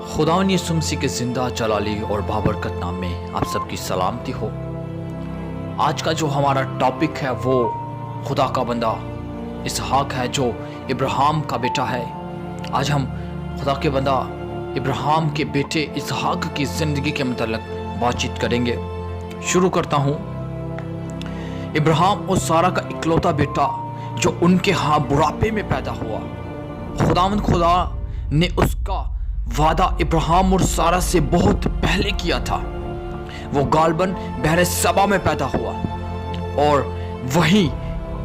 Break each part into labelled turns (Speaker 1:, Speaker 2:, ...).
Speaker 1: खुदावन यीशु मसीह के जिंदा जलाली और बाबरकत नाम में आप सबकी सलामती हो। आज का जो हमारा टॉपिक है वो खुदा का बंदा इसहाक है जो इब्राहिम का बेटा है। आज हम खुदा के बंदा इब्राहिम के बेटे इसहाक की ज़िंदगी के मतलब बातचीत करेंगे। शुरू करता हूँ। इब्राहिम और सारा का इकलौता बेटा जो उनके यहाँ बुढ़ापे में पैदा हुआ। खुदा ने उसका वादा इब्राहिम और सारा से बहुत पहले किया था। वो गालबन बहरे सबा में पैदा हुआ और वहीं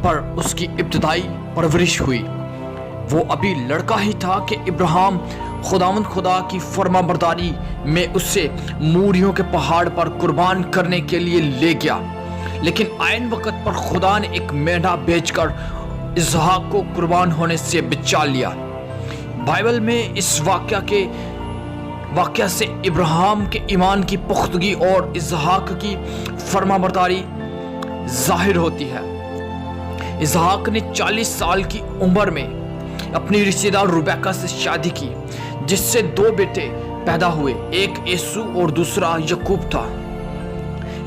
Speaker 1: पर उसकी इब्तदाई परवरिश हुई। वो अभी लड़का ही था कि इब्राहिम खुदा की फरमाबरदारी में उसे मूरियों के पहाड़ पर कुर्बान करने के लिए ले गया। लेकिन आयन वक्त पर खुदा ने एक मेंढा बेचकर इसहाक को कुर्बान होने से बचा लिया। बाइबल में इस वाक़या से इब्राहिम के ईमान की पुख्तगी और इसहाक की फरमाबरदारी जाहिर होती है। इसहाक ने 40 साल की उम्र में अपनी रिश्तेदार रुबेका से शादी की, जिससे 2 बेटे पैदा हुए, एक येसू और दूसरा यकूब था।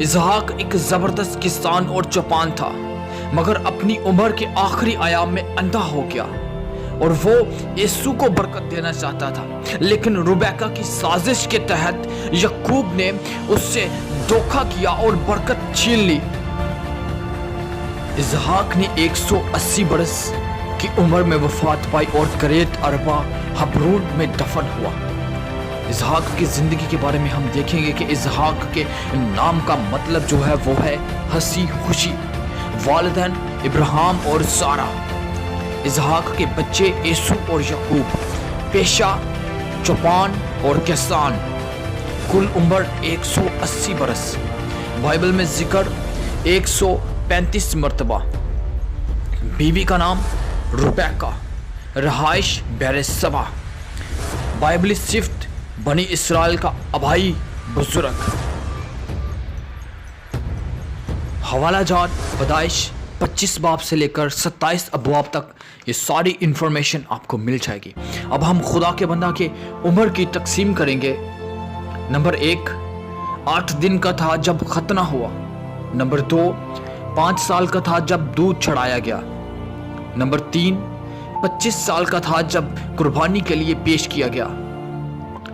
Speaker 1: इसहाक एक ज़बरदस्त किसान और चौपान था, मगर अपनी उम्र के आखिरी आयाम में अंधा हो गया और वो येसू को बरकत देना चाहता था। लेकिन रुबेका की साजिश के तहत यकूब ने उससे धोखा किया और बरकत छीन ली। इसहाक ने 180 बरस की उम्र में वफात पाई और करेत अरबा हब्रून में दफन हुआ। इसहाक की जिंदगी के बारे में हम देखेंगे कि इसहाक के नाम का मतलब जो है वो है हंसी खुशी। वालिदैन इब्राहिम और सारा। इसहाक के बच्चे येसू और यकूब, पेशा, चौपान और किसान। कुल उम्र 180 बरस। बाइबल में जिक्र 135 मरतबा। बीवी का नाम रुबेका, रहाइश बहरे सबा। बाइबली सिफ्त बनी इसराइल का अभाई बुजुर्ग। हवाला जात पैदाइश 25 बाब से लेकर 27 अबवाब तक ये सारी इंफॉर्मेशन आपको मिल जाएगी। अब हम खुदा के बंदा के उम्र की तकसीम करेंगे। नंबर 1 8 दिन का था जब खतना हुआ। नंबर 2 5 साल का था जब दूध चढ़ाया गया। नंबर 3 25 साल का था जब कुर्बानी के लिए पेश किया गया।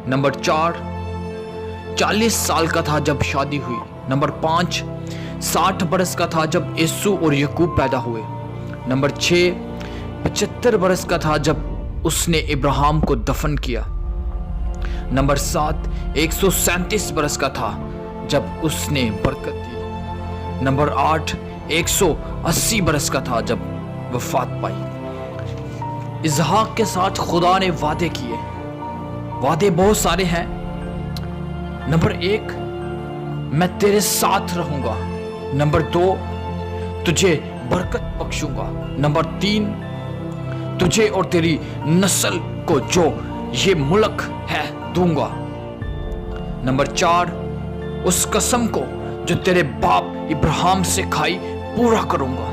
Speaker 1: नंबर 4 40 साल का था जब शादी हुई। नंबर 5 60 बरस का था जब येसू और यकूब पैदा हुए। नंबर 6 75 बरस का था जब उसने इब्राहिम को दफन किया। नंबर 7 137 बरस का था जब उसने बरकत दी। नंबर 8 180 बरस का था जब वफात पाई। इसहाक के साथ खुदा ने वादे किए। वादे बहुत सारे हैं। नंबर 1 मैं तेरे साथ रहूंगा। नंबर 2 तुझे बरकत बख्शूंगा। नंबर 3 तुझे और तेरी नस्ल को जो ये मुल्क है दूंगा। नंबर 4 उस कसम को जो तेरे बाप इब्राहिम से खाई पूरा करूंगा।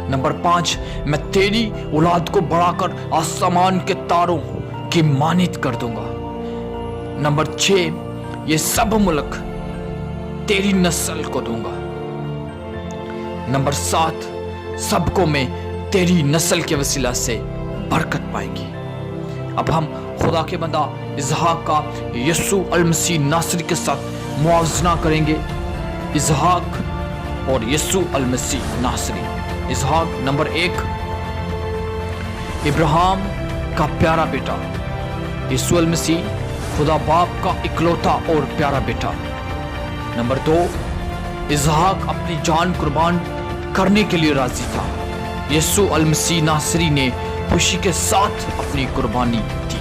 Speaker 1: नंबर 5 मैं तेरी औलाद को बढ़ाकर आसमान के तारों की मानित कर दूंगा। नंबर 6 ये सब मुल्क तेरी नस्ल को दूंगा। नंबर 7 सबको मैं तेरी नस्ल के वसीला से बरकत पाएंगी। अब हम खुदा के बंदा इसहाक का यसू अल मसीह नासरी के साथ मुआवजना करेंगे। इसहाक और यसू अल मसीह नासरी। इसहाक नंबर 1 इब्राहिम का प्यारा बेटा। यसू अल मसीह खुदा बाप का इकलौता और प्यारा बेटा। नंबर 2 इसहाक अपनी जान कुर्बान करने के लिए राजी था। यसू अल मसीह नासरी ने खुशी के साथ अपनी कुर्बानी दी।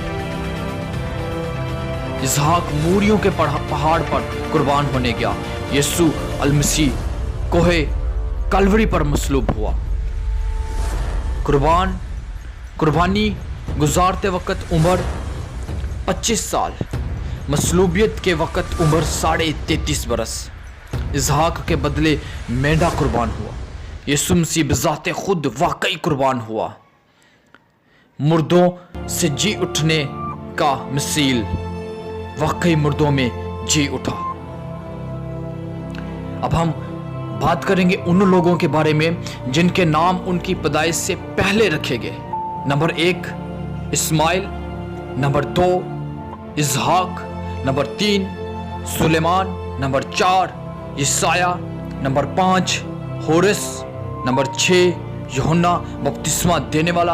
Speaker 1: इसहाक मूरियों के पहाड़ पर कुर्बान होने गया। यसू अल मसीह कोहे कलवरी पर मसलूब हुआ। कुर्बानी गुजारते वक्त उम्र 25 साल। मसलूबियत के वक्त उम्र 33.5 बरस। इसहाक के बदले मेंढा कुर्बान हुआ। यसू मसीह बज़ाते खुद वाकई कुर्बान हुआ। मुर्दों से जी उठने का मिसाल। वाकई मुर्दों में जी उठा। अब हम बात करेंगे उन लोगों के बारे में जिनके नाम उनकी पैदाइश से पहले रखे गए। नंबर 1 इस्माइल, नंबर 2 इसहाक, नंबर 3 सुलेमान, नंबर 4 यसाया, नंबर 5 होरेस, नंबर 6 यूहन्ना बपतिस्मा देने वाला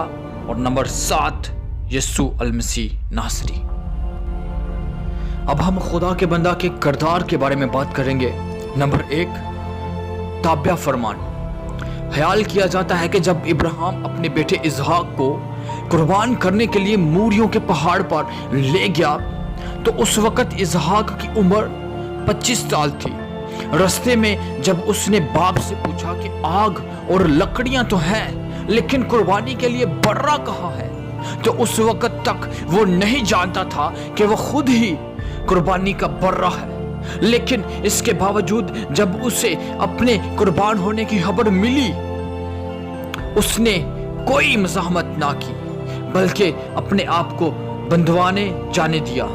Speaker 1: और नंबर 7 यीशु अल मसीह नासरी। अब हम खुदा के बंदा के किरदार के बारे में बात करेंगे। नंबर 1 ताबिया फरमान। ख्याल किया जाता है कि जब इब्राहिम अपने बेटे इसहाक को कुर्बान करने के लिए मूरियों के पहाड़ पर ले गया तो उस वक्त इसहाक की उम्र 25 साल थी। रास्ते में जब उसने बाप से पूछा कि आग और लकड़ियां तो हैं लेकिन कुर्बानी के लिए बर्रा कहाँ है, तो उस वक्त तक वो नहीं जानता था कि वो खुद ही कुर्बानी का बर्रा है। लेकिन इसके बावजूद जब उसे अपने कुर्बान होने की खबर मिली उसने कोई मज़ाहमत ना की बल्कि अपने आप को बंधवाने जाने दिया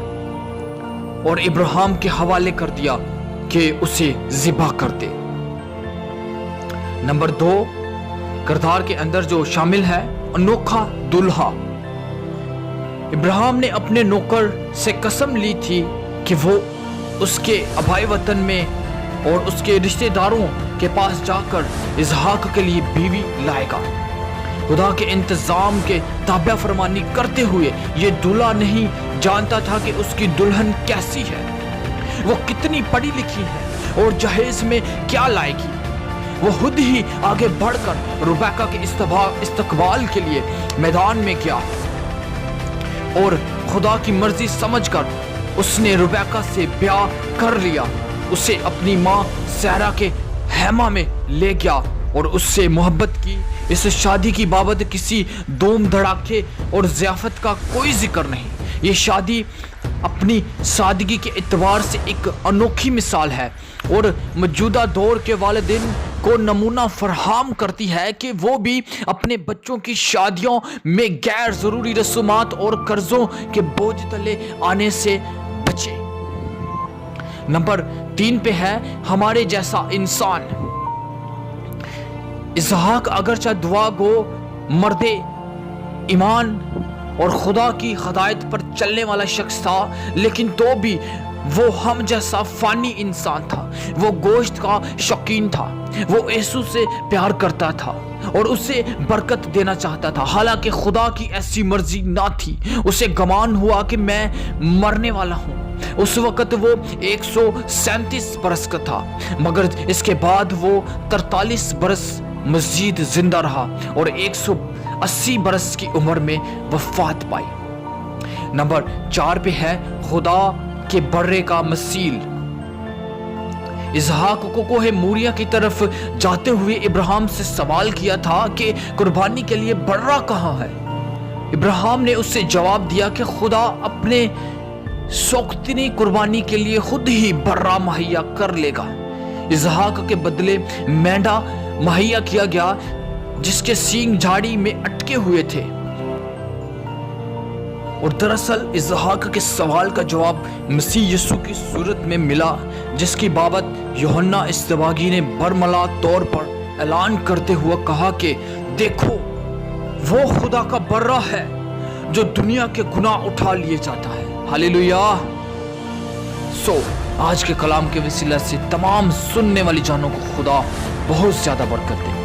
Speaker 1: और इब्राहिम के हवाले कर दिया कि उसे ज़िबा कर दे। नंबर 2 किरदार के अंदर जो शामिल है अनोखा दुल्हा। इब्राहिम ने अपने नौकर से कसम ली थी कि वो उसके अबाई वतन में और उसके रिश्तेदारों के पास जाकर इसहाक के लिए बीवी लाएगा। खुदा के इंतजाम के ताबिया फरमानी करते हुए ये दूल्हा नहीं जानता था कि उसकी दुल्हन कैसी है, वो कितनी पढ़ी लिखी है और जहेज में क्या लाएगी। वो खुद ही आगे बढ़कर रुबैका के इस्तकबाल के लिए मैदान में गया और खुदा की मर्जी समझकर उसने रुबैका से ब्याह कर लिया। उसे अपनी माँ सैरा के हैमा में ले गया और उससे मोहब्बत की। इस शादी की बाबत किसी धूम धड़ाके और ज़ियाफत का कोई जिक्र नहीं। ये शादी अपनी सादगी के एतबार से एक अनोखी मिसाल है और मौजूदा दौर के वालिदैन को नमूना फरहम करती है कि वो भी अपने बच्चों की शादियों में गैर ज़रूरी रसूमात और कर्जों के बोझ तले आने से बचे। नंबर 3 पे है हमारे जैसा इंसान। इसहाक अगरचा दुआ गो मर्दे ईमान और खुदा की हदायत पर चलने वाला शख्स था, लेकिन तो भी वो हम जैसा फानी इंसान था। वो गोश्त का शौकीन था, वो यीशु से प्यार करता था और उसे बरकत देना चाहता था। हालांकि खुदा की ऐसी मर्जी ना थी। उसे गमान हुआ कि मैं मरने वाला हूँ। उस वक्त वो 137 बरस का था, मगर इसके बाद वो 43 बरस मजीद जिंदा रहा और 180 बरस की उम्र में वफात पाई। नंबर 4 पे है खुदा के बर्रे का मसील। इसहाक को कोहे मूरिया की तरफ जाते हुए इब्राहिम से सवाल किया था कि कुर्बानी के लिए बर्रा कहाँ है। इब्राहिम ने उससे जवाब दिया कि खुदा अपने शौकतनी कुर्बानी के लिए खुद ही बर्रा मुहैया कर लेगा। इसहाक के बदले मेंढा मुहैया किया गया जिसके सींग झाड़ी में अटके हुए थे और दरअसल इसहाक के सवाल का जवाब मसीह यीशु की सूरत में मिला, जिसकी बाबत यूहन्ना इस्तबागी ने बरमला तौर पर ऐलान करते हुए कहा कि देखो वो खुदा का बर्रा है जो दुनिया के गुनाह उठा लिए जाता है। हालेलुया। आज के कलाम के वसीला से तमाम सुनने वाली जानों को खुदा बहुत ज्यादा बरकत दे।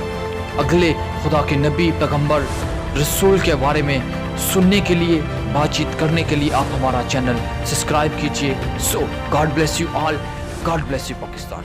Speaker 1: अगले खुदा के नबी पैगंबर रसूल के बारे में सुनने के लिए, बातचीत करने के लिए आप हमारा चैनल सब्सक्राइब कीजिए। God bless you all. God bless you Pakistan.